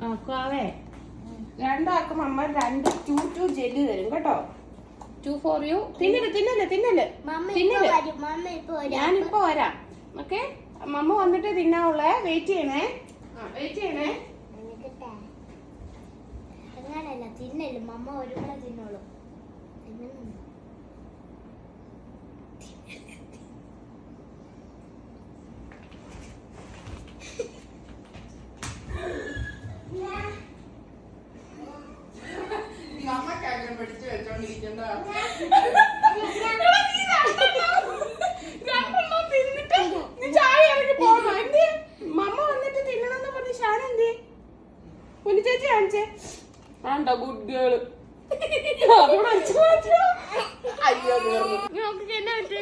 നോക്കാവേ രണ്ടാക്കും അമ്മ 2 ജെല്ലി തരും കേട്ടോ. 2 for you. തിന്നല് ഞാനിപ്പോ വരാം. ഓക്കെ, മമ്മ വന്നിട്ട് തിന്നാവുള്ളേ. വെയിറ്റ് ചെയ്യണേ. അങ്ങനല്ല, തിന്നല് മമ്മ ഒരുപാട് തിന്നോളൂ. മമ്മ വന്നിട്ട് തിന്നണമെന്ന് പറഞ്ഞ ഷാൻ എന്തേ കുഞ്ഞു ചേച്ചി കാണിച്ചേ. ആണ്ടോ ഗുഡ് ഗേള്. അയ്യോ എന്നാ പറ്റേ